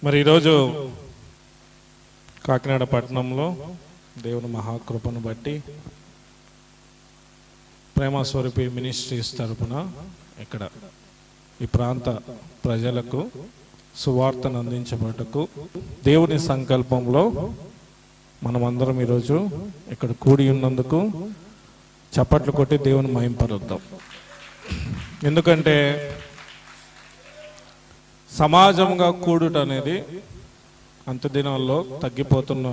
మరి ఈరోజు కాకినాడ పట్టణంలో దేవుని మహాకృపను బట్టి ప్రేమస్వరూపి మినిస్ట్రీస్ తరపున ఇక్కడ ఈ ప్రాంత ప్రజలకు సువార్తను అందించబడటకు దేవుని సంకల్పంలో మనమందరం ఈరోజు ఇక్కడ కూడి ఉన్నందుకు చప్పట్లు కొట్టి దేవుని మహింపరుద్దాం. ఎందుకంటే సమాజంగా కూడుట అనేది అంత దినాల్లో తగ్గిపోతున్న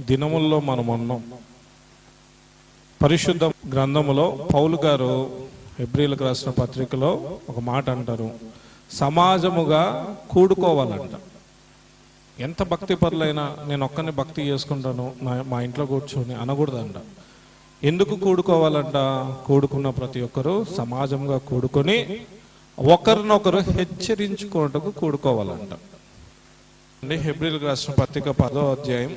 దినముల్లో మనం ఉన్నాం. పరిశుద్ధ గ్రంథములో పౌలు గారు హెబ్రీలకు రాసిన పత్రికలో ఒక మాట అంటారు, సమాజముగా కూడుకోవాలంట. ఎంత భక్తి పరులైనా నేను ఒక్కరిని భక్తి చేసుకుంటాను మా ఇంట్లో కూర్చొని అనకూడదంట. ఎందుకు కూడుకోవాలంట? కూడుకున్న ప్రతి ఒక్కరూ సమాజంగా కూడుకొని ఒకరినొకరు హెచ్చరించుకోవటకు కూడుకోవాలంట. హెబ్రీలకు రాసిన పత్రిక 10వ అధ్యాయం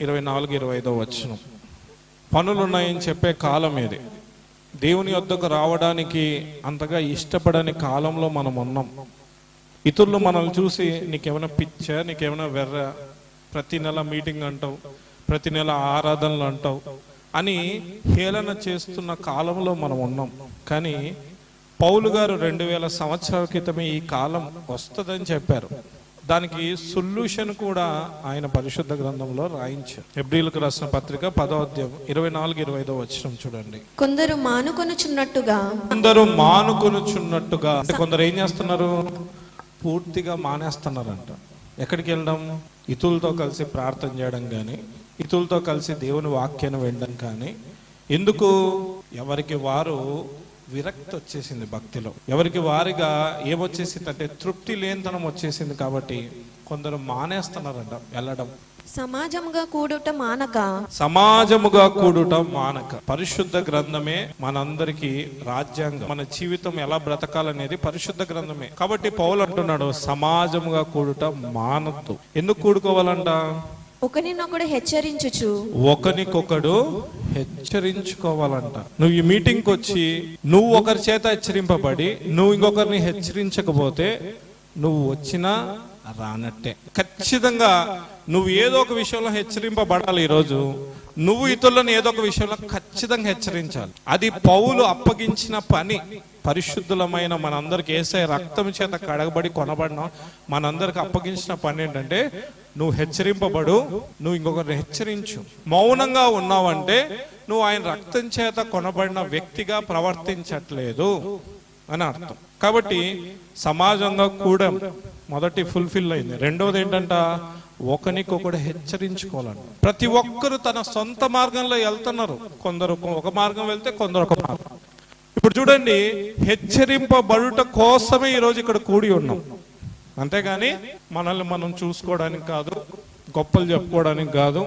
24-25 వచనం. పనులున్నాయని చెప్పే కాలం ఇది. దేవుని వద్దకు రావడానికి అంతగా ఇష్టపడని కాలంలో మనం ఉన్నాం. ఇతరులు మనల్ని చూసి నీకేమైనా పిచ్చా, నీకేమైనా వెర్ర, ప్రతి నెల మీటింగ్ అంటావు, ప్రతి నెల ఆరాధనలు అంటావు అని హేళన చేస్తున్న కాలంలో మనం ఉన్నాం. కానీ పౌలు గారు 2000 సంవత్సరాల క్రితమే ఈ కాలం వస్తుందని చెప్పారు. దానికి సొల్యూషన్ కూడా ఆయన పరిశుద్ధ గ్రంథంలో రాయించారు. హెబ్రీలకు రాసిన పత్రిక 10వ అధ్యాయం 24-25 వచనం చూడండి. కొందరు మానుకొనుచున్నట్టుగా అంటే కొందరు ఏం చేస్తున్నారు? పూర్తిగా మానేస్తున్నారంట. ఎక్కడికి వెళ్ళడం? ఇతులతో కలిసి ప్రార్థన చేయడం కానీ, ఇతులతో కలిసి దేవుని వాక్యాన్ని వినడం కానీ. ఎందుకు? ఎవరికి వారు విరక్తి వచ్చేసింది భక్తిలో. ఎవరికి వారిగా ఏమొచ్చేసింది అంటే తృప్తి లేనితనం వచ్చేసింది. కాబట్టి కొందరు మానేస్తున్నారంట వెళ్ళడం. సమాజముగా కూడుట మానక పరిశుద్ధ గ్రంథమే మనందరికీ రాజ్యాంగం. మన జీవితం ఎలా బ్రతకాలనేది పరిశుద్ధ గ్రంథమే. కాబట్టి పౌలు అంటున్నాడు, సమాజముగా కూడుట మానద్దు. ఎందుకు కూడుకోవాలంట? ఒకరినొకడు హెచ్చరించుకోవాలంట. నువ్వు ఈ మీటింగ్కి వచ్చి నువ్వు ఒకరి చేత హెచ్చరింపబడి నువ్వు ఇంకొకరిని హెచ్చరించకపోతే నువ్వు వచ్చినా రానట్టే. ఖచ్చితంగా నువ్వు ఏదో ఒక విషయంలో హెచ్చరింపబడాలి. ఈరోజు నువ్వు ఇతరులను ఏదో ఒక విషయంలో ఖచ్చితంగా హెచ్చరించాలి. అది పౌలు అప్పగించిన పని. పరిశుద్ధులమైన మనందరికి యేసయ్య రక్తం చేత కడగబడి కొనబడిన మనందరికి అప్పగించిన పని ఏంటంటే, నువ్వు హెచ్చరింపబడు, నువ్వు ఇంకొకరిని హెచ్చరించు. మౌనంగా ఉన్నావంటే నువ్వు ఆయన రక్తం చేత కొనబడిన వ్యక్తిగా ప్రవర్తించట్లేదు అని అర్థం. కాబట్టి సమాజంగా కూడా మొదటి ఫుల్ఫిల్ అయింది. రెండవది ఏంటంట? ఒకరికొకడు హెచ్చరించుకోవాలంట. ప్రతి ఒక్కరు తన సొంత మార్గంలో వెళ్తున్నారు. కొందరు ఒక మార్గం వెళ్తే కొందరు ఒక మార్గం. ఇప్పుడు చూడండి, హెచ్చరింపబడుట కోసమే ఈరోజు ఇక్కడ కూడి ఉన్నాం. అంతేగాని మనల్ని మనం చూసుకోవడానికి కాదు, గొప్పలు చెప్పుకోవడానికి కాదు.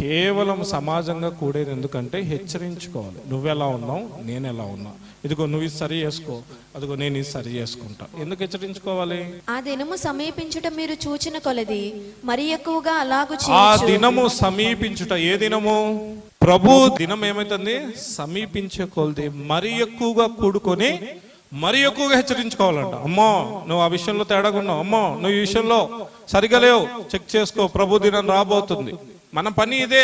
కేవలం సమాజంగా కూడేది ఎందుకంటే హెచ్చరించుకోవాలి. నువ్వెలా ఉన్నావు, నేను ఎలా ఉన్నా, ఇదిగో నువ్వు ఇది సరి చేసుకో, అదిగో నేను ఇది సరి చేసుకుంటా. ఎందుకు హెచ్చరించుకోవాలి? ఆ దినము సమీపించుట మీరు చూచిన కొలది మరి ఎక్కువగా అలాగు ఆ దినము సమీపించుట. ఏ దినము? ప్రభు దినం ఏమైతుంది? సమీపించే కొలది మరి ఎక్కువగా కూడుకొని మరి ఎక్కువగా హెచ్చరించుకోవాలంట. అమ్మో నువ్వు ఆ విషయంలో తేడాగా ఉన్నావు, అమ్మో నువ్వు ఈ విషయంలో సరిగా లేవు, చెక్ చేసుకో, ప్రభు దినం రాబోతుంది. మన పని ఇదే,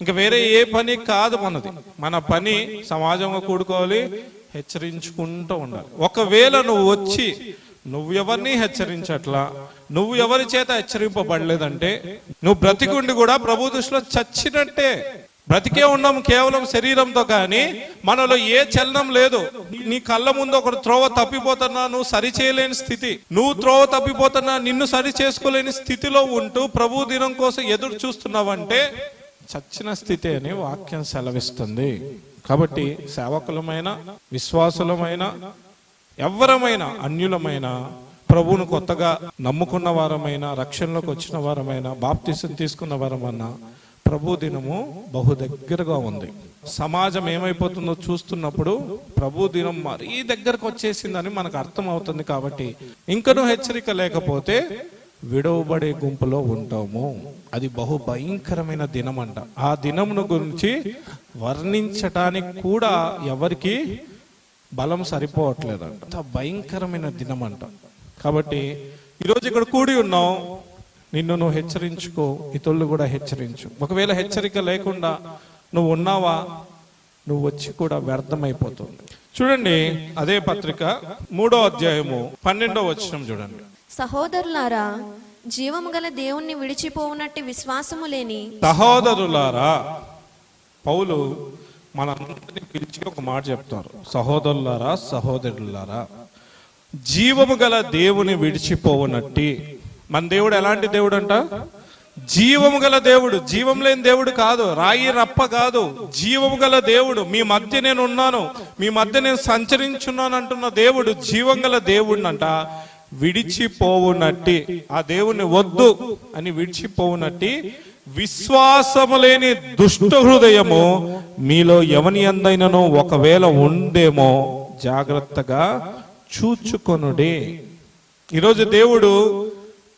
ఇంకా వేరే ఏ పని కాదు మనది. మన పని సమాజంగా కూడుకోవాలి, హెచ్చరించుకుంటూ ఉండాలి. ఒకవేళ నువ్వు వచ్చి నువ్వు ఎవరిని హెచ్చరించట్లా, నువ్వు ఎవరి చేత హెచ్చరింపబడలేదంటే నువ్వు బ్రతికుండి కూడా ప్రభు దృష్టిలో చచ్చినట్టే. బ్రతికే ఉన్నాం కేవలం శరీరంతో, కానీ మనలో ఏ చలనం లేదు. నీ కళ్ళ ముందు ఒకరు త్రోవ తప్పిపోతున్నా నువ్వు సరి చేయలేని స్థితి, నువ్వు త్రోవ తప్పిపోతున్నా నిన్ను సరి చేసుకోలేని స్థితిలో ఉంటూ ప్రభు దినం కోసం ఎదురు చూస్తున్నావంటే చచ్చిన స్థితి అని వాక్యం సెలవిస్తుంది. కాబట్టి సేవకులమైన, విశ్వాసులమైన, ఎవరమైనా, అన్యులమైన, ప్రభువును కొత్తగా నమ్ముకున్న వారమైనా, రక్షణలోకి వచ్చిన వారమైనా, బాప్తిసం తీసుకున్న వారమన్నా ప్రభు దినము బహు దగ్గరగా ఉంది. సమాజం ఏమైపోతుందో చూస్తున్నప్పుడు ప్రభు దినం మరీ దగ్గరకు వచ్చేసిందని మనకు అర్థం అవుతుంది. కాబట్టి ఇంకనూ హెచ్చరిక లేకపోతే విడవబడే గుంపులో ఉంటాము. అది బహు భయంకరమైన దినం అంట. ఆ దినమును గురించి వర్ణించటానికి కూడా ఎవరికి బలం సరిపోవట్లేదంట. భయంకరమైన దినం అంట. కాబట్టి ఈరోజు ఇక్కడ కూడి ఉన్నాం, నిన్ను నువ్వు హెచ్చరించుకో, ఇతరులు కూడా హెచ్చరించు. ఒకవేళ హెచ్చరిక లేకుండా నువ్వు ఉన్నావా, నువ్వు వచ్చి కూడా వ్యర్థమైపోతుంది. చూడండి, అదే పత్రిక 3వ అధ్యాయము 12వ వచనం చూడండి. సహోదరులారా, జీవము గల దేవుణ్ణి విడిచిపోవునట్టి విశ్వాసము లేని సహోదరులారా, పౌలు మనందరినీ పిలిచి ఒక మాట చెప్తారు. సహోదరులారా, సహోదరులారా, జీవము గల దేవుని విడిచిపోవునట్టి. మన దేవుడు ఎలాంటి దేవుడు అంట? జీవము గల దేవుడు. జీవం లేని దేవుడు కాదు, రాయి రప్ప కాదు, జీవము గల దేవుడు. మీ మధ్య నేను ఉన్నాను, మీ మధ్య నేను సంచరించున్నాను అంటున్న దేవుడు జీవం గల దేవుడినంట విడిచిపోవునట్టి. ఆ దేవుని వద్దు అని విడిచిపోవునట్టి విశ్వాసము లేని దుష్ట హృదయము మీలో ఎవని యందైనను ఒకవేళ ఉందేమో జాగ్రత్తగా చూచుకొనుడి. ఈరోజు దేవుడు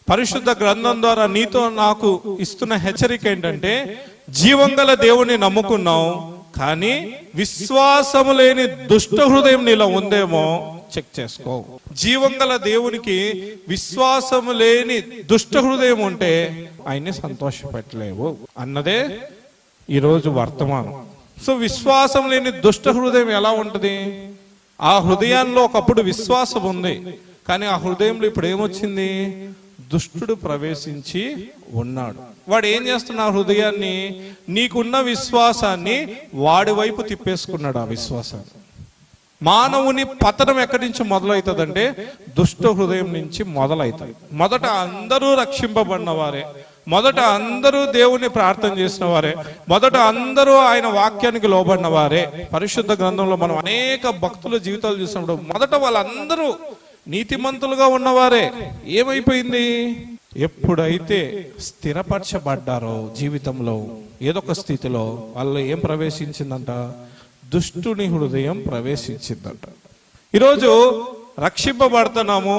పరిశుద్ధ గ్రంథం ద్వారా నీతో నాకు ఇస్తున్న హెచ్చరిక ఏంటంటే, జీవం గల దేవుని నమ్ముకున్నావు, కానీ విశ్వాసము లేని దుష్ట హృదయం నీలో ఉందేమో చెక్ చేసుకో. జీవం గల దేవునికి విశ్వాసము లేని దుష్ట హృదయం ఉంటే ఆయన్ని సంతోషపెట్టలేవు అన్నదే ఈరోజు వర్తమానం. సో విశ్వాసం లేని దుష్ట హృదయం ఎలా ఉంటుంది? ఆ హృదయాల్లో ఒకప్పుడు విశ్వాసం ఉంది, కానీ ఆ హృదయంలో ఇప్పుడు ఏమొచ్చింది? దుష్టుడు ప్రవేశించి ఉన్నాడు. వాడు ఏం చేస్తున్నా హృదయాన్ని, నీకున్న విశ్వాసాన్ని వాడి వైపు తిప్పేసుకున్నాడు. ఆ విశ్వాసాన్ని. మానవుని పతనం ఎక్కడి నుంచి మొదలవుతుందంటే దుష్ట హృదయం నుంచి మొదలవుతుంది. మొదట అందరూ రక్షింపబడిన వారే, మొదట అందరూ దేవుని ప్రార్థన చేసిన వారే, మొదట అందరూ ఆయన వాక్యానికి లోబడిన వారే. పరిశుద్ధ గ్రంథంలో మనం అనేక భక్తుల జీవితాలు చూసినప్పుడు మొదట వాళ్ళందరూ నీతిమంతులుగా ఉన్నవారే. ఏమైపోయింది? ఎప్పుడైతే స్థిరపరచబడ్డారో జీవితంలో ఏదో ఒక స్థితిలో వాళ్ళు ఏం ప్రవేశించిందంట? దుష్టుని హృదయం ప్రవేశించిందంట. ఈరోజు రక్షింపబడుతున్నాము,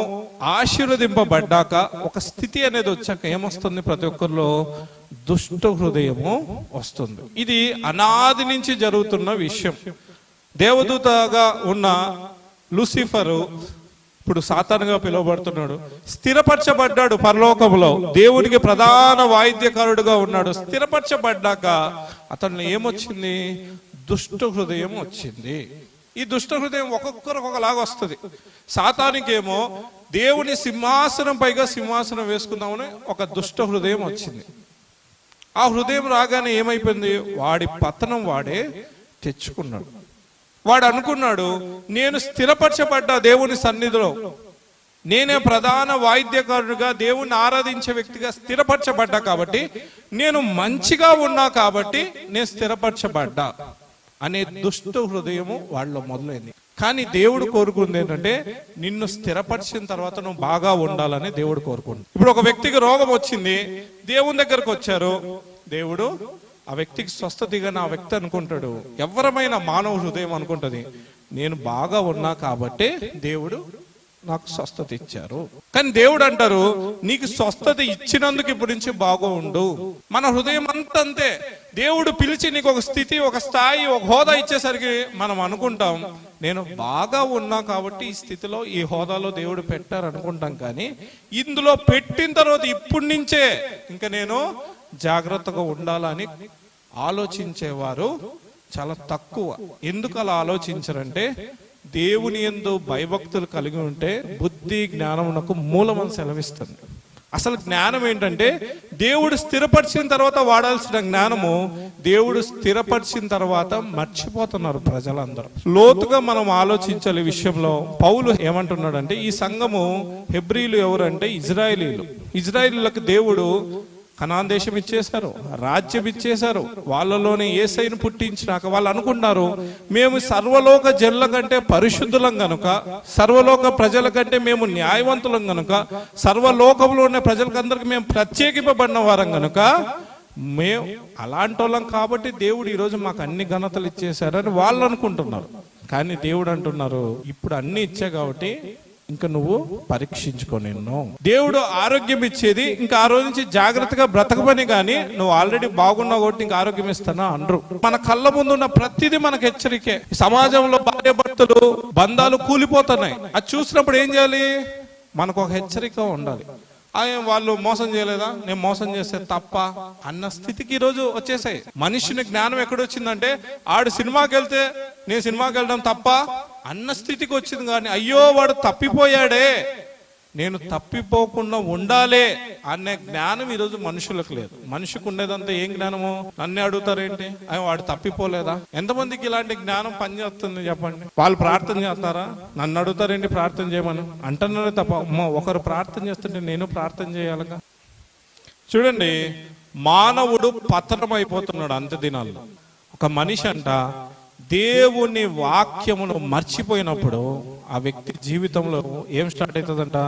ఆశీర్వదింపబడ్డాక ఒక స్థితి అనేది వచ్చాక ఏమొస్తుంది? ప్రతి ఒక్కరిలో దుష్ట హృదయము వస్తుంది. ఇది అనాది నుంచి జరుగుతున్న విషయం. దేవదూతగా ఉన్న లూసిఫరు ఇప్పుడు సాతానుగా పిలువబడుతున్నాడు. స్థిరపరచబడ్డాడు పరలోకంలో, దేవునికి ప్రధాన వాయిద్యకారుడుగా ఉన్నాడు. స్థిరపరచబడ్డాక అతను ఏమొచ్చింది? దుష్ట హృదయం వచ్చింది. ఈ దుష్ట హృదయం ఒక్కొక్కరు ఒకలాగా వస్తుంది. సాతానికేమో దేవుని సింహాసనం పైగా సింహాసనం వేసుకుందామని ఒక దుష్ట హృదయం వచ్చింది. ఆ హృదయం రాగానే ఏమైపోయింది? వాడి పతనం వాడే తెచ్చుకున్నాడు. వాడు అనుకున్నాడు, నేను స్థిరపరచబడ్డా దేవుని సన్నిధిలో, నేనే ప్రధాన వాయిద్యకారుడిగా దేవుణ్ణి ఆరాధించే వ్యక్తిగా స్థిరపరచబడ్డా కాబట్టి, నేను మంచిగా ఉన్నా కాబట్టి నేను స్థిరపరచబడ్డా అనే దుష్ట హృదయము వాళ్ళలో మొదలైంది. కానీ దేవుడు కోరుకుంది ఏంటంటే, నిన్ను స్థిరపరిచిన తర్వాత నువ్వు బాగా ఉండాలని దేవుడు కోరుకుంది. ఇప్పుడు ఒక వ్యక్తికి రోగం వచ్చింది, దేవుని దగ్గరకు వచ్చారు, దేవుడు ఆ వ్యక్తికి స్వస్థత ఇవ్వని ఆ వ్యక్తి అనుకుంటాడు, ఎవరమైన మానవ హృదయం అనుకుంటది, నేను బాగా ఉన్నా కాబట్టి దేవుడు నాకు స్వస్థత ఇచ్చారు. కానీ దేవుడు అంటారు, నీకు స్వస్థత ఇచ్చినందుకు ఇప్పటి నుంచి బాగా ఉండు. మన హృదయం అంతా అంతే. దేవుడు పిలిచి నీకు ఒక స్థితి, ఒక స్థాయి, ఒక హోదా ఇచ్చేసరికి మనం అనుకుంటాం, నేను బాగా ఉన్నా కాబట్టి ఈ స్థితిలో, ఈ హోదాలో దేవుడు పెట్టారు అనుకుంటాం. కానీ ఇందులో పెట్టిన తర్వాత ఇప్పటి నుంచే ఇంకా నేను జాగ్రత్తగా ఉండాలని ఆలోచించేవారు చాలా తక్కువ. ఎందుకు అలా ఆలోచించరంటే, దేవుని యందు భయభక్తులు కలిగి ఉంటే బుద్ధి జ్ఞానమునకు మూలమని సెలవిస్తుంది. అసలు జ్ఞానం ఏంటంటే, దేవుడు స్థిరపరిచిన తర్వాత వాడాల్సిన జ్ఞానము దేవుడు స్థిరపరిచిన తర్వాత మర్చిపోతున్నారు ప్రజలందరూ. లోతుగా మనం ఆలోచించాలి ఈ విషయంలో. పౌలు ఏమంటున్నాడంటే, ఈ సంఘము హెబ్రీలు ఎవరంటే ఇజ్రాయేలీలు. ఇజ్రాయేలీలకు దేవుడు కనాన్ దేశం ఇచ్చేశారు, రాజ్యం ఇచ్చేశారు. వాళ్ళలోనే యేసయ్యను పుట్టించినాక వాళ్ళు అనుకున్నారు, మేము సర్వలోక జనుల కంటే పరిశుద్ధులం గనుక, సర్వలోక ప్రజల కంటే మేము న్యాయవంతులం గనుక, సర్వలోకంలో ఉన్న ప్రజలకందరికి మేము ప్రత్యేకింపబడిన వారం గనుక, మేము అలాంటి వాళ్ళం కాబట్టి దేవుడు ఈరోజు మాకు అన్ని ఘనతలు ఇచ్చేశారని వాళ్ళు అనుకుంటున్నారు. కానీ దేవుడు అంటున్నారు, ఇప్పుడు అన్ని ఇచ్చా కాబట్టి ఇంకా నువ్వు పరీక్షించుకో. నిన్ను దేవుడు ఆరోగ్యం ఇచ్చేది ఇంకా ఆ రోజు నుంచి జాగ్రత్తగా బ్రతకమని, కానీ నువ్వు ఆల్రెడీ బాగున్నావు కాబట్టి ఇంకా ఆరోగ్యం ఇస్తానా అనరు. మన కళ్ళ ముందు ఉన్న ప్రతిదీ మనకు హెచ్చరికే. సమాజంలో భార్య భర్తలు బంధాలు కూలిపోతున్నాయి. అది చూసినప్పుడు ఏం చేయాలి? మనకు ఒక హెచ్చరిక ఉండాలి. వాళ్ళు మోసం చేయలేదా, నేను మోసం చేస్తే తప్ప అన్న స్థితికి ఈరోజు వచ్చేసాయి. మనిషిని జ్ఞానం ఎక్కడొచ్చిందంటే ఆడు సినిమాకి వెళ్తే నేను సినిమాకి వెళ్ళడం తప్ప అన్న స్థితికి వచ్చింది. కానీ అయ్యో వాడు తప్పిపోయాడే, నేను తప్పిపోకుండా ఉండాలే అనే జ్ఞానం ఈరోజు మనుషులకు లేదు. మనిషికి ఉండేదంతా ఏం జ్ఞానము? నన్నే అడుగుతారేంటి, వాడు తప్పిపోలేదా? ఎంతమందికి ఇలాంటి జ్ఞానం పనిచేస్తుంది చెప్పండి? వాళ్ళు ప్రార్థన చేస్తారా? నన్ను అడుగుతారేంటి ప్రార్థన చేయమని అంటున్నారే తప్ప, అమ్మ ఒకరు ప్రార్థన చేస్తుంటే నేను ప్రార్థన చేయాలిగా. చూడండి, మానవుడు పతనం అయిపోతున్నాడు అంత్య దినాల్లో. ఒక మనిషి అంట దేవుని వాక్యమును మర్చిపోయినప్పుడు ఆ వ్యక్తి జీవితంలో ఏం స్టార్ట్ అవుతుందంట?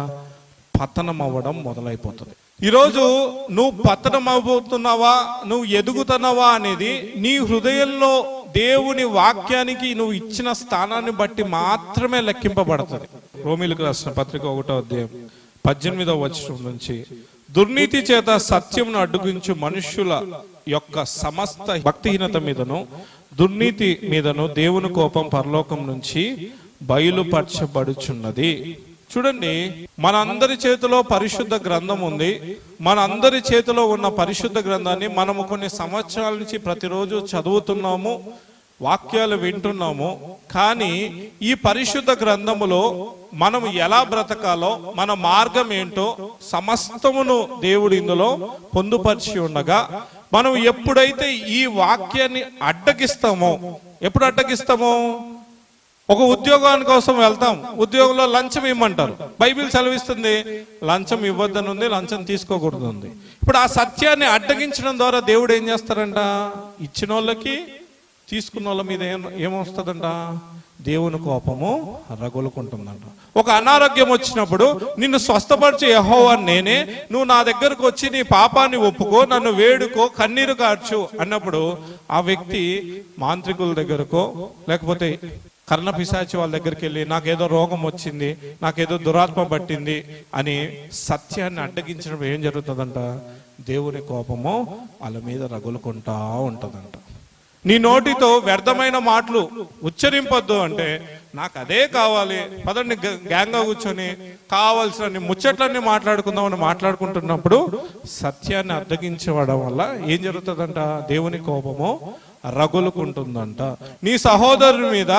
పతనం అవ్వడం మొదలైపోతుంది. ఈరోజు నువ్వు పతనం అవబోతున్నావా, నువ్వు ఎదుగుతున్నావా అనేది నీ హృదయంలో దేవుని వాక్యానికి నువ్వు ఇచ్చిన స్థానాన్ని బట్టి మాత్రమే లెక్కింపబడుతుంది. రోమీయులకు రాసిన పత్రిక 1వ అధ్యాయం 18వ వచనం నుంచి, దుర్నీతి చేత సత్యమును అడ్డుగించు మనుష్యుల యొక్క సమస్త భక్తిహీనత మీదను దుర్నీతి మీదను దేవుని కోపం పరలోకం నుంచి బయలుపరచబడుచున్నది. చూడండి, మనందరి చేతిలో పరిశుద్ధ గ్రంథం ఉంది. మనందరి చేతిలో ఉన్న పరిశుద్ధ గ్రంథాన్ని మనము కొన్ని సంవత్సరాల నుంచి ప్రతిరోజు చదువుతున్నాము, వాక్యాలు వింటున్నాము. కానీ ఈ పరిశుద్ధ గ్రంథములో మనం ఎలా బ్రతకాలో, మన మార్గం ఏంటో సమస్తమును దేవుడు ఇందులో పొందుపరిచి ఉండగా, మనం ఎప్పుడైతే ఈ వాక్యాన్ని అడ్డగిస్తామో, ఎప్పుడు అడ్డగిస్తామో? ఒక ఉద్యోగాని కోసం వెళ్తాం, ఉద్యోగంలో లంచం ఇవ్వమంటారు. బైబిల్ సెలవిస్తుంది లంచం ఇవ్వద్దని ఉంది, లంచం తీసుకోకూడదు ఉంది. ఇప్పుడు ఆ సత్యాన్ని అడ్డగించడం ద్వారా దేవుడు ఏం చేస్తారంట? ఇచ్చిన వాళ్ళకి తీసుకున్న వాళ్ళ మీద ఏమొస్తుందంట? దేవుని కోపము రగులుకుంటుందంట. ఒక అనారోగ్యం వచ్చినప్పుడు నిన్ను స్వస్థపరిచే యెహోవా నేనే, నువ్వు నా దగ్గరకు వచ్చి నీ పాపాన్ని ఒప్పుకో, నన్ను వేడుకో, కన్నీరు కార్చు అన్నప్పుడు ఆ వ్యక్తి మాంత్రికుల దగ్గరకో లేకపోతే కర్ణ పిశాచి వాళ్ళ దగ్గరికి వెళ్ళి నాకేదో రోగం వచ్చింది, నాకేదో దురాత్మ పట్టింది అని సత్యాన్ని అడ్డగించడం ఏం జరుగుతుందంట? దేవుని కోపము వాళ్ళ మీద రగులుకుంటా ఉంటుందంట. నీ నోటితో వ్యర్థమైన మాటలు ఉచ్చరింపొద్దు అంటే, నాకు అదే కావాలి, పదండి గ్యాంగ్గా కూర్చొని కావాల్సిన ముచ్చట్లన్నీ మాట్లాడుకుందామని మాట్లాడుకుంటున్నప్పుడు సత్యాన్ని అడ్డగించడం వల్ల ఏం జరుగుతుందంట? దేవుని కోపము రగులుకుంటుందంట. నీ సహోదరుని మీద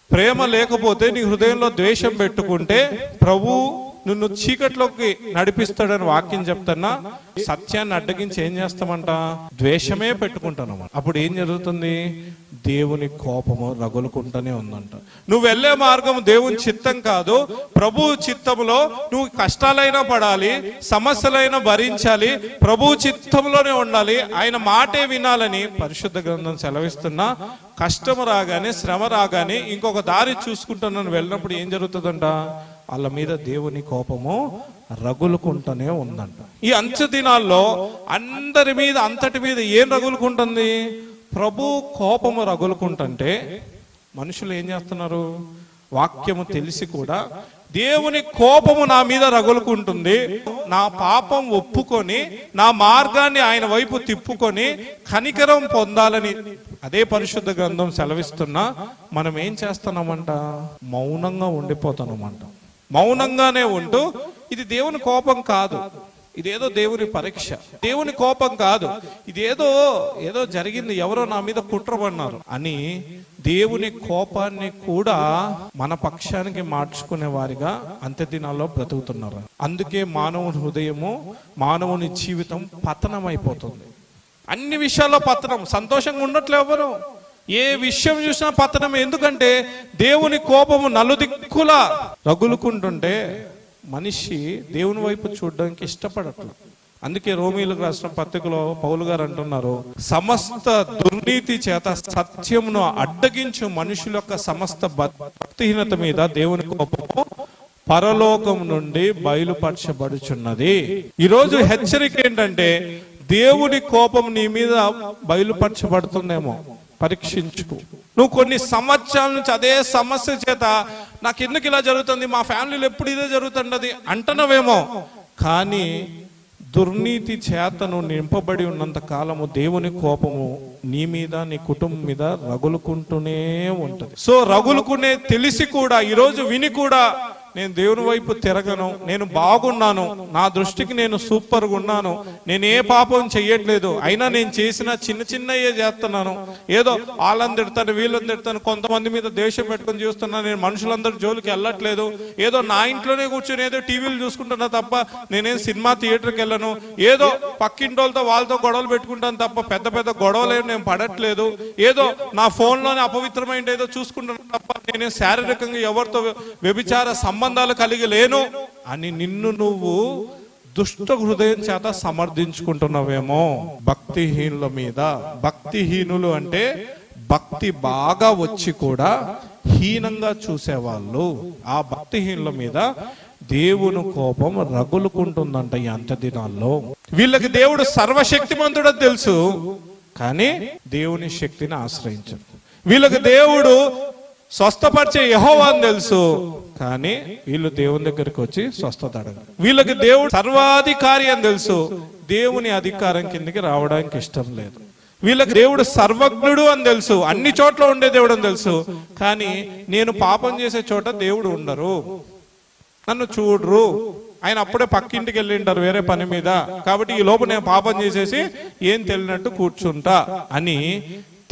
ప్రేమ లేకపోతే, నీ హృదయంలో ద్వేషం పెట్టుకుంటే ప్రభు నిన్ను చీకట్లోకి నడిపిస్తాడని వాక్యం చెప్తున్నా, సత్యాన్ని అడ్డగించి ఏం చేస్తామంట? ద్వేషమే పెట్టుకుంటాను. అప్పుడు ఏం జరుగుతుంది? దేవుని కోపము రగులుకుంటూనే ఉందంట. నువ్వు వెళ్ళే మార్గం దేవుని చిత్తం కాదు, ప్రభు చిత్తములో నువ్వు కష్టాలైనా పడాలి, సమస్యలైనా భరించాలి, ప్రభు చిత్తంలోనే ఉండాలి, ఆయన మాటే వినాలని పరిశుద్ధ గ్రంథం సెలవిస్తున్నా, కష్టము రాగానే శ్రమ రాగానే ఇంకొక దారి చూసుకుంటున్నాను వెళ్ళినప్పుడు ఏం జరుగుతుందంట? వాళ్ళ మీద దేవుని కోపము రగులుకుంటూనే ఉందంట. ఈ అంత్య దినాల్లో అందరి మీద అంతటి మీద ఏం రగులుకుంటుంది? ప్రభు కోపము రగులుకుంటుంటే మనుషులు ఏం చేస్తున్నారు? వాక్యము తెలిసి కూడా దేవుని కోపము నా మీద రగులుకుంటుంది, నా పాపం ఒప్పుకొని నా మార్గాన్ని ఆయన వైపు తిప్పుకొని కనికరం పొందాలని అదే పరిశుద్ధ గ్రంథం సెలవిస్తున్నా, మనం ఏం చేస్తున్నామంట? మౌనంగా ఉండిపోతున్నామంట. మౌనంగానే ఉంటూ ఇది దేవుని కోపం కాదు, ఇదేదో దేవుని పరీక్ష, దేవుని కోపం కాదు, ఇదేదో జరిగింది, ఎవరో నా మీద కుట్రబన్నారు అని దేవుని కోపాన్ని కూడా మన పక్షానికి మార్చుకునే వారిగా అంత్య దినాల్లో బ్రతుకుతున్నారు. అందుకే మానవుని హృదయము, మానవుని జీవితం పతనం అయిపోతుంది. అన్ని విషయాల్లో పతనం. సంతోషంగా ఉండట్లే ఎవరు, ఏ విషయం చూసినా పతనం. ఎందుకంటే దేవుని కోపము నలుదిక్కులా రగులుకుంటుంటే మనిషి దేవుని వైపు చూడడానికి ఇష్టపడట్లేదు. అందుకే రోమీయులకు రాసిన పత్రికలో పౌలు గారు అంటున్నారు, సమస్త దుర్నీతి చేత సత్యమును అడ్డగించు మనుషుల యొక్క సమస్త భక్తిహీనత మీద దేవుని కోపము పరలోకం నుండి బయలుపరచబడుచున్నది. ఈరోజు హెచ్చరిక ఏంటంటే, దేవుని కోపం నీ మీద బయలుపరచబడుతుందేమో, పరీక్షించుకో. నువ్వు కొన్ని సంవత్సరాల నుంచి అదే సమస్య చేత నాకు ఎందుకు ఇలా జరుగుతుంది, మా ఫ్యామిలీలో ఎప్పుడు ఇదే జరుగుతున్నది అంటున్నావేమో, కానీ దుర్నీతి చేత నువ్వు నింపబడి ఉన్నంత కాలము దేవుని కోపము నీ మీద, నీ కుటుంబం మీద రగులుకుంటూనే ఉంటుంది. సో రగులుకునే తెలిసి కూడా, ఈరోజు విని కూడా నేను దేవుని వైపు తిరగను, నేను బాగున్నాను, నా దృష్టికి నేను సూపర్గా ఉన్నాను, నేను ఏ పాపం చెయ్యట్లేదు, అయినా నేను చేసిన చిన్న చిన్నయే చేస్తున్నాను, ఏదో వాళ్ళని తిడతాను వీళ్ళని తిడతాను, కొంతమంది మీద దేశం పెట్టుకొని చూస్తున్నాను, నేను మనుషులందరి జోలికి వెళ్ళట్లేదు, ఏదో నా ఇంట్లోనే కూర్చొని ఏదో టీవీలు చూసుకుంటున్నా తప్ప నేనేం సినిమా థియేటర్కి వెళ్ళను, ఏదో పక్కింటి వాళ్ళతో గొడవలు పెట్టుకుంటాను తప్ప పెద్ద పెద్ద గొడవలు నేను పడట్లేదు, ఏదో నా ఫోన్లోనే అపవిత్రమైన ఏదో చూసుకుంటాను తప్ప నేనే శారీరకంగా ఎవరితో వ్యభిచార సంబంధాలు కలిగి లేను అని నిన్ను నువ్వు దుష్ట హృదయం చేత సమర్థించుకుంటున్నావేమో. భక్తిహీనుల మీద, భక్తిహీనులు అంటే భక్తి బాగా వచ్చి కూడా హీనంగా చూసేవాళ్ళు, ఆ భక్తిహీనుల మీద దేవుని కోపం రగులుకుంటుందంట ఈ అంత్య దినాల్లో. వీళ్ళకి దేవుడు సర్వశక్తిమంతుడని తెలుసు, కానీ దేవుని శక్తిని ఆశ్రయించరు. వీళ్ళకి దేవుడు స్వస్థపరిచే యెహోవా అని తెలుసు, కానీ వీళ్ళు దేవుని దగ్గరికి వచ్చి స్వస్థత అడగరు. వీళ్ళకి దేవుడు సర్వాధికారి అని తెలుసు, దేవుని అధికారం కిందకి రావడానికి ఇష్టం లేదు. వీళ్ళకి దేవుడు సర్వజ్ఞుడు అని తెలుసు, అన్ని చోట్ల ఉండే దేవుడు అని తెలుసు, కానీ నేను పాపం చేసే చోట దేవుడు ఉండరు, నన్ను చూడరు, ఆయన అప్పుడే పక్కింటికి వెళ్ళింటారు వేరే పని మీద, కాబట్టి ఈ లోపు నేను పాపం చేసేసి ఏం తెలియనట్టు కూర్చుంటా అని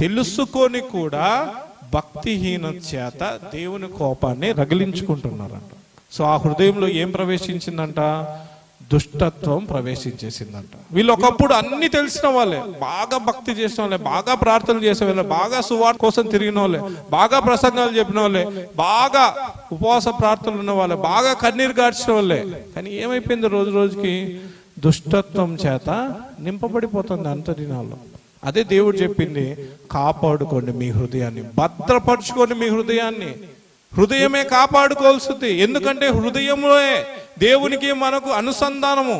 తెలుసుకొని కూడా భక్తిహీన చేత దేవుని కోపాన్ని రగిలించుకుంటున్నారంట. సో ఆ హృదయంలో ఏం ప్రవేశించిందంట? దుష్టత్వం ప్రవేశించేసిందంట. వీళ్ళు ఒకప్పుడు అన్ని తెలిసిన వాళ్ళే, బాగా భక్తి చేసిన వాళ్ళే, బాగా ప్రార్థనలు చేసే వాళ్ళే, బాగా సువార్త కోసం తిరిగిన వాళ్ళే, బాగా ప్రసంగాలు చెప్పిన వాళ్ళే, బాగా ఉపవాస ప్రార్థనలు ఉన్న వాళ్ళే, బాగా కన్నీరు గార్చిన వాళ్ళే. కానీ ఏమైపోయింది? రోజు రోజుకి దుష్టత్వం చేత నింపబడిపోతుంది అంతర్దినాల్లో. అదే దేవుడు చెప్పింది, కాపాడుకోండి మీ హృదయాన్ని, భద్రపరచుకోండి మీ హృదయాన్ని. హృదయమే కాపాడుకోవాల్సింది, ఎందుకంటే హృదయంలో దేవునికి మనకు అనుసంధానము,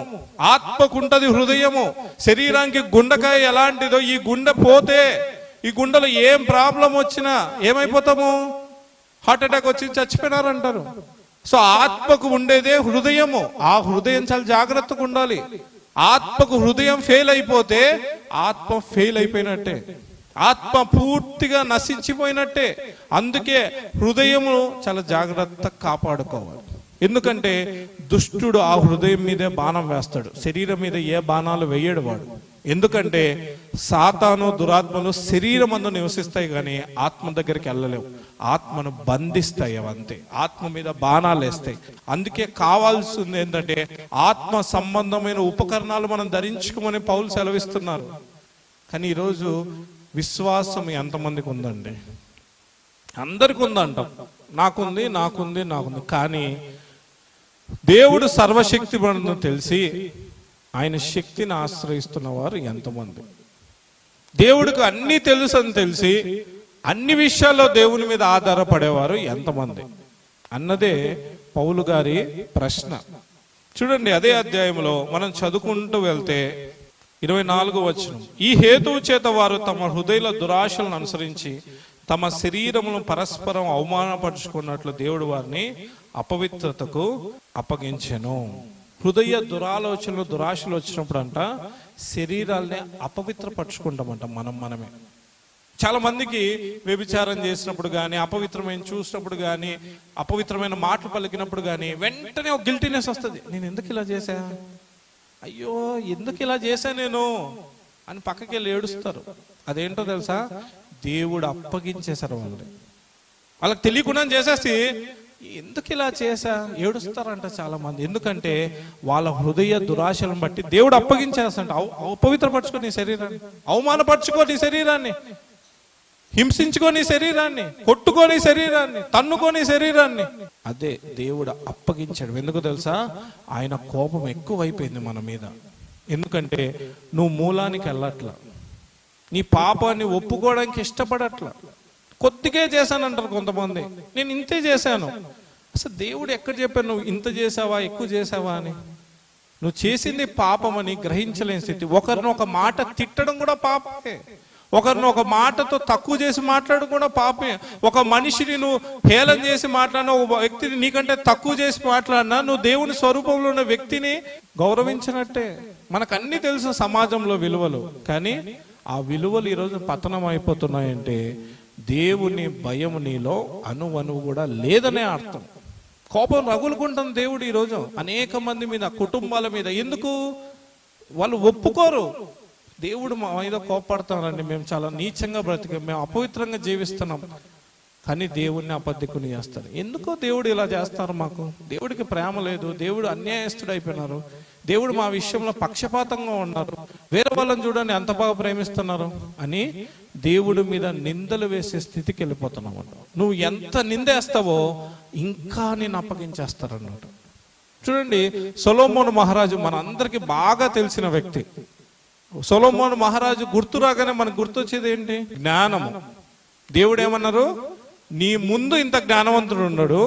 ఆత్మకుంటది హృదయము. శరీరానికి గుండెకాయ ఎలాంటిదో, ఈ గుండె పోతే, ఈ గుండెలో ఏం ప్రాబ్లం వచ్చినా ఏమైపోతాము? హార్ట్ అటాక్ వచ్చి చచ్చిపోయినారంటారు. సో ఆత్మకు ఉండేదే హృదయము, ఆ హృదయం చాలా జాగ్రత్తగా ఉండాలి. ఆత్మకు హృదయం ఫెయిల్ అయిపోతే ఆత్మ ఫెయిల్ అయిపోయినట్టే, ఆత్మ పూర్తిగా నశించిపోయినట్టే. అందుకే హృదయము చాలా జాగ్రత్తగా కాపాడుకోవాలి. ఎందుకంటే దుష్టుడు ఆ హృదయం మీదే బాణం వేస్తాడు, శరీరం మీద ఏ బాణాలు వేయడు వాడు. ఎందుకంటే సాతాను దురాత్మలు శరీరం అందు నివసిస్తాయి కానీ ఆత్మ దగ్గరికి వెళ్ళలేవు, ఆత్మను బంధిస్తాయి అవంతే, ఆత్మ మీద బాణాలు వేస్తాయి. అందుకే కావాల్సింది ఏంటంటే ఆత్మ సంబంధమైన ఉపకరణాలు మనం ధరించుకోమని పౌలు సెలవిస్తున్నారు. కానీ ఈరోజు విశ్వాసం ఎంతమందికి ఉందండి? అందరికి ఉందంటాం, నాకుంది నాకుంది నాకుంది. కానీ దేవుడు సర్వశక్తిమంతుడని తెలిసి ఆయన శక్తిని ఆశ్రయిస్తున్న వారు ఎంతమంది? దేవుడికి అన్ని తెలుసు అని తెలిసి అన్ని విషయాల్లో దేవుని మీద ఆధారపడేవారు ఎంతమంది అన్నదే పౌలు గారి ప్రశ్న. చూడండి, అదే అధ్యాయంలో మనం చదువుకుంటూ వెళ్తే 24వ వచనం, ఈ హేతువు చేత వారు తమ హృదయాల దురాశలను అనుసరించి తమ శరీరమును పరస్పరం అవమానపరుచుకున్నట్లు దేవుడు వారిని అపవిత్రతకు అప్పగించెను. హృదయ దురాలోచనలు దురాశలు వచ్చినప్పుడు అంట శరీరాల్ని అపవిత్రపరచుకుంటామంట మనమే. చాలా మందికి వ్యభిచారం చేసినప్పుడు కానీ, అపవిత్రమైన చూసినప్పుడు కానీ, అపవిత్రమైన మాటలు పలికినప్పుడు కానీ వెంటనే ఒక గిల్టీనెస్ వస్తుంది. నేను ఎందుకు ఇలా చేశా, అయ్యో ఎందుకు ఇలా చేశా నేను అని పక్కకి వెళ్ళి ఏడుస్తారు. అదేంటో తెలుసా? దేవుడు అప్పగించేశారు వాళ్ళకి తెలియకుండా చేసేసి ఎందుకు ఇలా చేశా ఏడుస్తారంట చాలా మంది. ఎందుకంటే వాళ్ళ హృదయ దురాశలను బట్టి దేవుడు అప్పగించేస్తాంట. అపవిత్రపరచుకో నీ శరీరాన్ని, అవమానపరచుకో నీ శరీరాన్ని, హింసించుకో నీ శరీరాన్ని, కొట్టుకో నీ శరీరాన్ని, తన్నుకో నీ శరీరాన్ని. అదే దేవుడు అప్పగించాడు. ఎందుకు తెలుసా? ఆయన కోపం ఎక్కువైపోయింది మన మీద. ఎందుకంటే నువ్వు మూలానికి వెళ్ళట్లా, నీ పాపాన్ని ఒప్పుకోవడానికి ఇష్టపడట్లా. కొద్దిగా చేశానంటారు కొంతమంది, నేను ఇంతే చేశాను. అసలు దేవుడు ఎక్కడ చెప్పాను నువ్వు ఇంత చేసావా ఎక్కువ చేసావా అని? నువ్వు చేసింది పాపం అని గ్రహించలేని స్థితి. ఒకరిని ఒక మాట తిట్టడం కూడా పాపమే, ఒకరిని ఒక మాటతో తక్కువ చేసి మాట్లాడడం కూడా పాపమే. ఒక మనిషిని నువ్వు హేళన చేసి మాట్లాడినా, ఒక వ్యక్తిని నీకంటే తక్కువ చేసి మాట్లాడినా నువ్వు దేవుని స్వరూపంలో ఉన్న వ్యక్తిని గౌరవించినట్టే. మనకు అన్ని తెలుసు సమాజంలో విలువలు, కానీ ఆ విలువలు ఈరోజు పతనం అయిపోతున్నాయంటే దేవుని భయం నీలో అణువణువు కూడా లేదనే అర్థం. కోపం రగులుకుంటుంది దేవుడు ఈరోజు అనేక మంది మీద, కుటుంబాల మీద. ఎందుకు? వాళ్ళు ఒప్పుకోరు. దేవుడు మా మీద కోపడతానండి, మేము చాలా నీచంగా బ్రతికాం, మేము అపవిత్రంగా జీవిస్తున్నాం, కానీ దేవుడిని అబద్ధికుని చేస్తారు. ఎందుకో దేవుడు ఇలా చేస్తారు మాకు? దేవుడికి ప్రేమ లేదు, దేవుడు అన్యాయస్తుడు అయిపోయినారు, దేవుడు మా విషయంలో పక్షపాతంగా ఉన్నారు, వేరే వాళ్ళని చూడండి ఎంత బాగా ప్రేమిస్తున్నారు అని దేవుడి మీద నిందలు వేసే స్థితికి వెళ్ళిపోతున్నావు. నువ్వు ఎంత నిందేస్తావో ఇంకా నేను అప్పగించేస్తారన్నమాట. చూడండి, సొలొమోను మహారాజు మనందరికీ బాగా తెలిసిన వ్యక్తి. సొలొమోను మహారాజు గుర్తు రాగానే మనకు గుర్తొచ్చేది ఏంటి? జ్ఞానము. దేవుడు ఏమన్నారు? నీ ముందు ఇంత జ్ఞానవంతుడు ఉండడు,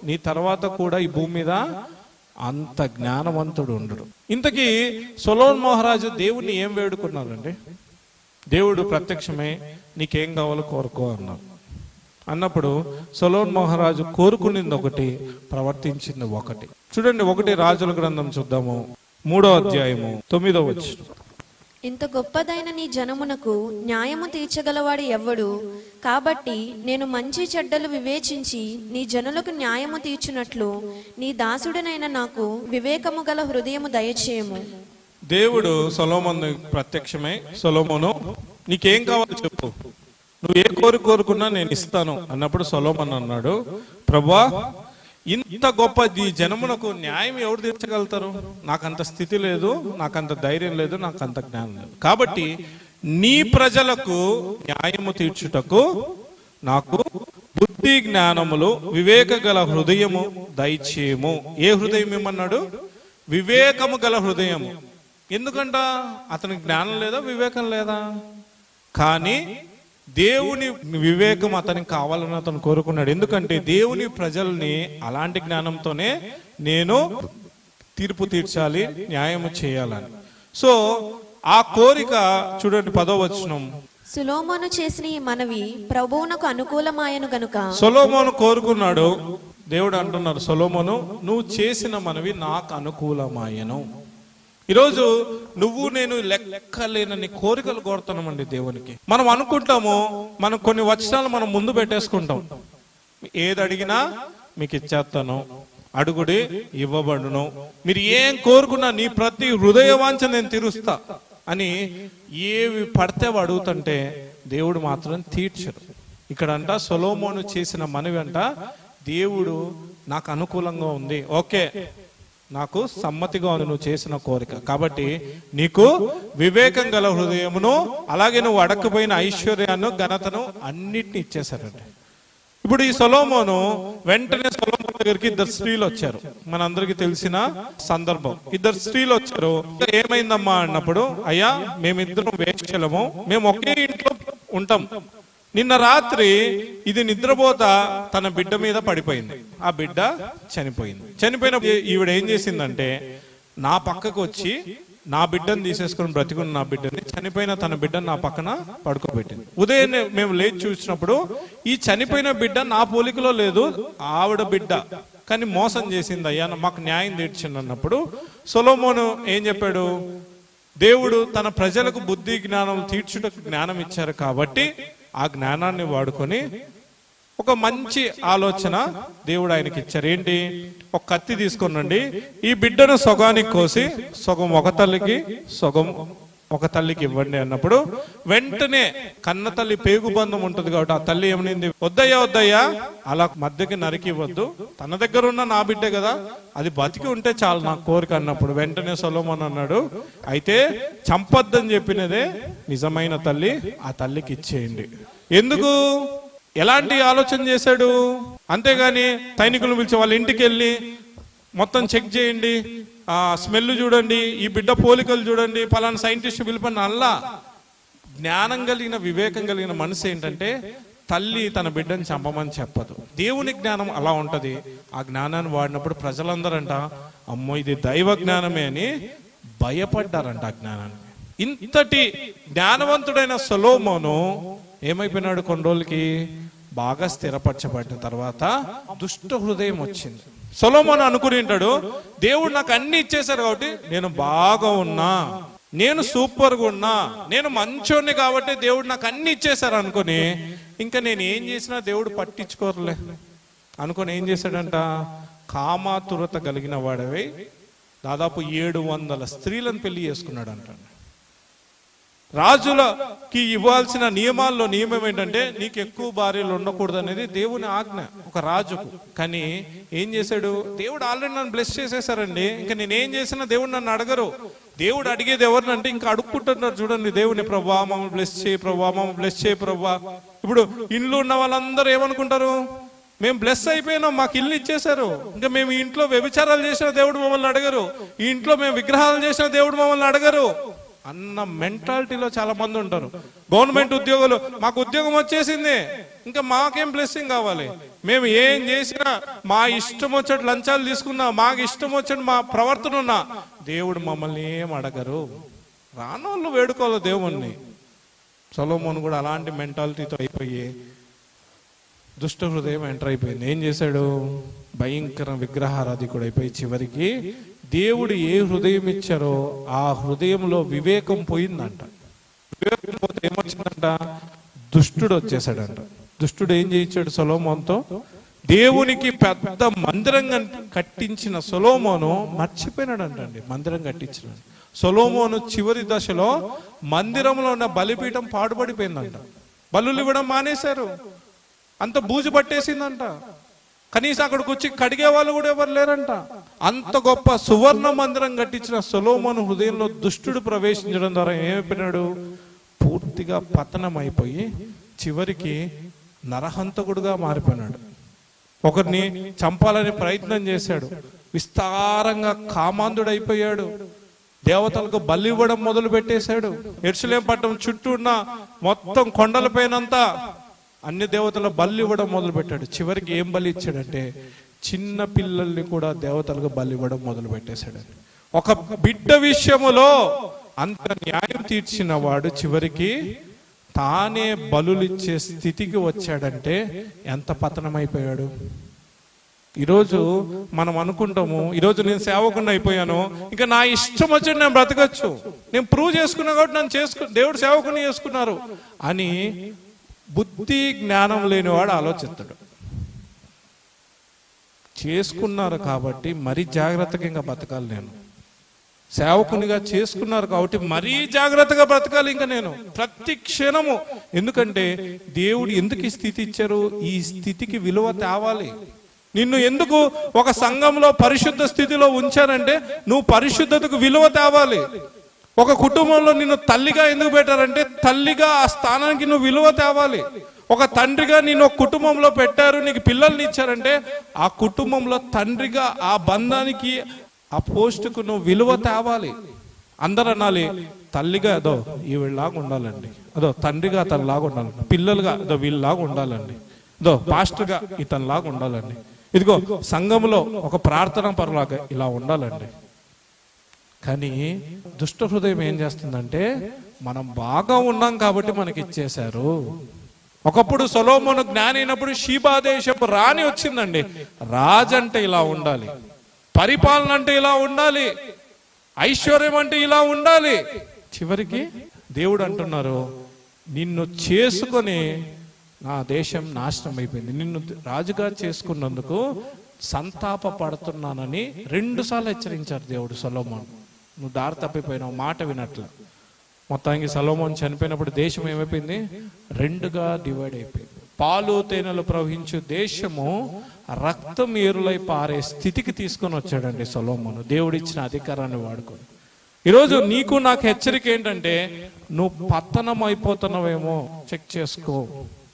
నీ తర్వాత కూడా ఈ భూమి మీద అంత జ్ఞానవంతుడు ఉండడు. ఇంతకీ సొలొమోను మహారాజు దేవుణ్ణి ఏం వేడుకున్నారండి? దేవుడు ప్రత్యక్షమై నీకేం కావాలో కోరుకో అన్నారు. అన్నప్పుడు సొలొమోను మహారాజు కోరుకునింది ఒకటి, ప్రవర్తించింది ఒకటి. చూడండి, 1 రాజుల గ్రంథం చూద్దాము, 3వ అధ్యాయము 9వ వచనం. ఇంత గొప్పదైన నీ జనమునకు న్యాయము తీర్చగలవాడు ఎవ్వడు? కాబట్టి నేను మంచి చెడ్డలు వివేచించి నీ జనులకు న్యాయము తీర్చునట్లు నీ దాసుడనైన నాకు వివేకము గల హృదయము దయచేయము. దేవుడు సొలొమోను ప్రత్యక్షమై, సొలొమోను నీకేం కావాలో చెప్పు, నువ్వు ఏ కోరుకున్నా నేను ఇస్తాను అన్నప్పుడు సొలొమోను అన్నాడు, ప్రభువా, ఇంత గొప్ప ఈ జనమునకు న్యాయం ఎవరు తీర్చగలుగుతారు? నాకంత స్థితి లేదు, నాకంత ధైర్యం లేదు, నాకంత జ్ఞానం లేదు. కాబట్టి నీ ప్రజలకు న్యాయము తీర్చుటకు నాకు బుద్ధి జ్ఞానములు వివేక గల హృదయము దయచేయము. ఏ హృదయం ఏమన్నాడు? వివేకము గల హృదయము. ఎందుకంట అతనికి జ్ఞానం లేదా, వివేకం లేదా? కానీ దేవుని వివేకం అతనికి కావాలని అతను కోరుకున్నాడు. ఎందుకంటే దేవుని ప్రజల్ని అలాంటి జ్ఞానంతోనే నేను తీర్పు తీర్చాలి, న్యాయం చేయాలని. సో ఆ కోరిక చూడండి, 10వ వచనం. సొలొమోను చేసిన ఈ మనవి ప్రభువునకు అనుకూలమాయను గనుక. సొలొమోను కోరుకున్నాడు, దేవుడు అంటున్నారు, సొలొమోను నువ్వు చేసిన మనవి నాకు అనుకూలమాయను. ఈరోజు నువ్వు నేను లెక్కలేనని కోరికలు కోరుతున్నామండి దేవునికి. మనం అనుకుంటాము, మనం కొన్ని వచనాలు మనం ముందు పెట్టేసుకుంటాం, ఏది అడిగినా మీకు ఇచ్చేస్తాను, అడుగుడి ఇవ్వబడును, మీరు ఏం కోరుకున్నా నీ ప్రతి హృదయ వాంఛ నేను తీరుస్తా అని ఏవి పడితే అడుగుతుంటే దేవుడు మాత్రం తీర్చరు. ఇక్కడ అంట సొలొమోను చేసిన మనవి అంట, దేవుడు నాకు అనుకూలంగా ఉంది, ఓకే, నాకు సమ్మతిగా ఉంది నువ్వు చేసిన కోరిక, కాబట్టి నీకు వివేకం గల హృదయమును అలాగే నువ్వు అడగకపోయిన ఐశ్వర్యాన్ని ఘనతను అన్నిటిని ఇచ్చేశారండి. ఇప్పుడు ఈ సొలొమోను వెంటనే సొలొమోను దగ్గరికి 2 స్త్రీలు వచ్చారు. మనందరికి తెలిసిన సందర్భం. 2 స్త్రీలు వచ్చారు. ఏమైందమ్మా అన్నప్పుడు, అయ్యా మేమిద్దరం వేశ్యలము, మేము ఒకే ఇంట్లో ఉంటాం, నిన్న రాత్రి ఇది నిద్రపోతా తన బిడ్డ మీద పడిపోయింది, ఆ బిడ్డ చనిపోయింది. చనిపోయినప్పుడు ఈవిడ ఏం చేసిందంటే నా పక్కకు వచ్చి నా బిడ్డను తీసేసుకుని బ్రతికున్న నా బిడ్డని, చనిపోయిన తన బిడ్డను నా పక్కన పడుకోబెట్టింది. ఉదయం మేము లేచి చూసినప్పుడు ఈ చనిపోయిన బిడ్డ నా పోలికలో లేదు, ఆవిడ బిడ్డ, కానీ మోసం చేసింది అయ్యా, మాకు న్యాయం తీర్చింది అన్నప్పుడు సొలొమోను ఏం చెప్పాడు? దేవుడు తన ప్రజలకు బుద్ధి జ్ఞానం తీర్చుటకు జ్ఞానం ఇచ్చారు కాబట్టి ఆ జ్ఞానాన్ని వాడుకొని ఒక మంచి ఆలోచన దేవుడు ఆయనకి ఇచ్చారు. ఏంటి? ఒక కత్తి తీసుకొనండి, ఈ బిడ్డను సగానికి కోసి సగం ఒక తల్లికి సగం ఒక తల్లికి ఇవ్వండి అన్నప్పుడు వెంటనే కన్న తల్లి పేగు బంధం ఉంటుంది కాబట్టి ఆ తల్లి ఏమనింది? వద్దయ్యా, అలా మధ్యకి నరికి ఇవ్వద్దు, తన దగ్గర ఉన్న నా బిడ్డే కదా, అది బతికి ఉంటే చాలు నా కోరిక అన్నప్పుడు వెంటనే సొలొమోను అన్నాడు, అయితే చంపొద్దని చెప్పినదే నిజమైన తల్లి, ఆ తల్లికి ఇచ్చేయండి. ఎందుకు? ఎలాంటి ఆలోచన చేశాడు? అంతేగాని సైనికులను పిలిచి వాళ్ళ ఇంటికి వెళ్ళి మొత్తం చెక్ చేయండి, స్మెల్ చూడండి, ఈ బిడ్డ పోలికలు చూడండి, పలానా సైంటిస్ట్ పిలిపని అల్లా. జ్ఞానం కలిగిన వివేకం కలిగిన మనసు ఏంటంటే తల్లి తన బిడ్డను చంపమని చెప్పదు. దేవుని జ్ఞానం అలా ఉంటది. ఆ జ్ఞానాన్ని వాడినప్పుడు ప్రజలందరంట అమ్మో ఇది దైవ జ్ఞానమే అని భయపడ్డారంట ఆ జ్ఞానాన్ని. ఇంతటి జ్ఞానవంతుడైన సొలొమోను ఏమైపోయినాడు? కొన్ని రోజులకి బాగా స్థిరపరచబడిన తర్వాత దుష్ట హృదయం వచ్చింది. సొలొమోను అనుకుని ఉంటాడు, దేవుడు నాకు అన్ని ఇచ్చేశారు కాబట్టి నేను బాగా ఉన్నా, నేను సూపర్గా ఉన్నా, నేను మంచోడిని కాబట్టి దేవుడు నాకు అన్ని ఇచ్చేశారు అనుకుని ఇంకా నేను ఏం చేసినా దేవుడు పట్టించుకోరలే అనుకుని ఏం చేశాడంట? కామాతురత కలిగిన వాడవై దాదాపు 700 స్త్రీలను పెళ్లి చేసుకున్నాడు అంటాడు. రాజులకి ఇవ్వాల్సిన నియమాల్లో నియమం ఏంటంటే నీకు ఎక్కువ భార్యలు ఉండకూడదు అనేది దేవుని ఆజ్ఞ ఒక రాజుకు. కానీ ఏం చేశాడు, దేవుడు ఆల్రెడీ నన్ను బ్లెస్ చేసేసారండి, ఇంకా నేనేం చేసినా దేవుడు నన్ను అడగరు. దేవుడు అడిగేది ఎవరినంటే ఇంకా అడుక్కుంటున్నారు చూడండి దేవుని, ప్రభా మమ్మల్ని బ్లెస్ చేయి, ప్రభా మమ్మల్ని బ్లెస్ చేయి ప్రభా. ఇప్పుడు ఇంట్లో ఉన్న వాళ్ళందరూ ఏమనుకుంటారు, మేము బ్లెస్ అయిపోయినాం, మాకు ఇల్లు ఇచ్చేశారు, ఇంకా మేము ఈ ఇంట్లో వ్యభిచారాలు చేసిన దేవుడు మమ్మల్ని అడగరు, ఈ ఇంట్లో మేము విగ్రహాలు చేసిన దేవుడు మమ్మల్ని అడగరు అన్న మెంటాలిటీలో చాలా మంది ఉంటారు. గవర్నమెంట్ ఉద్యోగులు, మాకు ఉద్యోగం వచ్చేసింది, ఇంకా మాకేం బ్లెస్సింగ్ కావాలి, మేము ఏం చేసినా మా ఇష్టం వచ్చేట్టు లంచాలు తీసుకున్నా, మాకు ఇష్టం వచ్చేట్టు మా ప్రవర్తన ఉన్నా దేవుడు మమ్మల్ని ఏం అడగరు. రానోళ్ళు వేడుకోవాలి దేవుణ్ణి. సొలొమోను కూడా అలాంటి మెంటాలిటీతో అయిపోయి దుష్ట హృదయం ఎంటర్ అయిపోయింది. ఏం చేశాడు, భయంకర విగ్రహారాధికుడు అయిపోయి చివరికి దేవుడు ఏ హృదయం ఇచ్చారో ఆ హృదయంలో వివేకం పోయిందంట. వివేకం పోతే ఏమొచ్చిందంట, దుష్టుడు వచ్చేసాడంట. దుష్టుడు ఏం చేయించాడు సొలొమోనుతో, దేవునికి పెద్ద మందిరం కట్టించిన సొలొమోను మర్చిపోయినాడంటండి. మందిరం కట్టించిన సొలొమోను చివరి దశలో మందిరంలో ఉన్న బలిపీఠం పాడుపడిపోయిందంట. బలులు ఇవ్వడం మానేశారు, అంత బూజు పట్టేసిందంట. కనీసం అక్కడికి వచ్చి కడిగే వాళ్ళు కూడా ఎవరు లేరంట. అంత గొప్ప సువర్ణ మందిరం కట్టించిన సొలొమోను హృదయంలో దుష్టుడు ప్రవేశించడం ద్వారా ఏమైపోయినాడు, పూర్తిగా పతనం అయిపోయి చివరికి నరహంతకుడుగా మారిపోయినాడు. ఒకరిని చంపాలని ప్రయత్నం చేశాడు, విస్తారంగా కామాంధుడైపోయాడు, దేవతలకు బలి ఇవ్వడం మొదలు పెట్టేశాడు. యెరూషలేము పట్టణం చుట్టూ ఉన్న మొత్తం కొండలపైనంతా అన్ని దేవతల బలి ఇవ్వడం మొదలు పెట్టాడు. చివరికి ఏం బలి ఇచ్చాడంటే చిన్న పిల్లల్ని కూడా దేవతలకు బలి ఇవ్వడం మొదలు పెట్టేశాడు. ఒక బిడ్డ విషయములో అంత న్యాయం తీర్చిన వాడు చివరికి తానే బలులిచ్చే స్థితికి వచ్చాడంటే ఎంత పతనమైపోయాడు. ఈరోజు మనం అనుకుంటాము, ఈరోజు నేను సేవకుని అయిపోయాను, ఇంకా నా ఇష్టం వచ్చి నేను బ్రతకచ్చు, నేను ప్రూవ్ చేసుకున్నా కాబట్టి నన్ను దేవుడు సేవకుని చేసుకున్నారు అని బుద్ధి జ్ఞానం లేనివాడు ఆలోచిస్తాడు. చేసుకున్నారు కాబట్టి మరీ జాగ్రత్తగా ఇంకా బ్రతకాలి, నేను సేవకునిగా చేసుకున్నారు కాబట్టి మరీ జాగ్రత్తగా బ్రతకాలి ఇంకా నేను ప్రతి క్షణము. ఎందుకంటే దేవుడు ఎందుకు ఈ స్థితి ఇచ్చారు, ఈ స్థితికి విలువ తేవాలి. నిన్ను ఎందుకు ఒక సంఘంలో పరిశుద్ధ స్థితిలో ఉంచారంటే నువ్వు పరిశుద్ధతకు విలువ తేవాలి. ఒక కుటుంబంలో నిన్ను తల్లిగా ఎందుకు పెట్టారంటే తల్లిగా ఆ స్థానానికి నువ్వు విలువ తేవాలి. ఒక తండ్రిగా నిన్ను ఒక కుటుంబంలో పెట్టారు, నీకు పిల్లల్ని ఇచ్చారంటే ఆ కుటుంబంలో తండ్రిగా ఆ బంధానికి ఆ పోస్టుకు నువ్వు విలువ తేవాలి. అందరూ అనాలి, తల్లిగా అదో వీళ్ళలాగా ఉండాలండి, అదో తండ్రిగా అతనిలాగా ఉండాలండి, పిల్లలుగా అదో వీళ్ళలాగా ఉండాలండి, అదో పాస్టర్గా ఇతనిలాగా ఉండాలండి, ఇదిగో సంఘంలో ఒక ప్రార్థన పరులాగా ఇలా ఉండాలండి. కానీ దుష్ట హృదయం ఏం చేస్తుందంటే మనం బాగా ఉన్నాం కాబట్టి మనకి ఇచ్చేశారు. ఒకప్పుడు సొలొమోను జ్ఞాని అయినప్పుడు షీబా దేశపు రాణి వచ్చిందండి. రాజు అంటే ఇలా ఉండాలి, పరిపాలన అంటే ఇలా ఉండాలి, ఐశ్వర్యం అంటే ఇలా ఉండాలి. చివరికి దేవుడు అంటున్నారు, నిన్ను చేసుకొని నా దేశం నాశనం అయిపోయింది, నిన్ను రాజుగా చేసుకున్నందుకు సంతాప పడుతున్నానని 2 సార్లు హెచ్చరించారు దేవుడు సొలొమోను. నువ్వు దారి తప్పిపోయినావు, మాట వినట్లు. మొత్తానికి సొలొమోను చనిపోయినప్పుడు దేశం ఏమైపోయింది, 2గా డివైడ్ అయిపోయింది. పాలు తేనెలు ప్రవహించు దేశము రక్తం ఏరులై పారే స్థితికి తీసుకొని వచ్చాడండి సొలొమోను, దేవుడిచ్చిన అధికారాన్ని వాడుకొని. ఈరోజు నీకు నాకు హెచ్చరిక ఏంటంటే నువ్వు పతనం అయిపోతున్నావేమో చెక్ చేసుకో,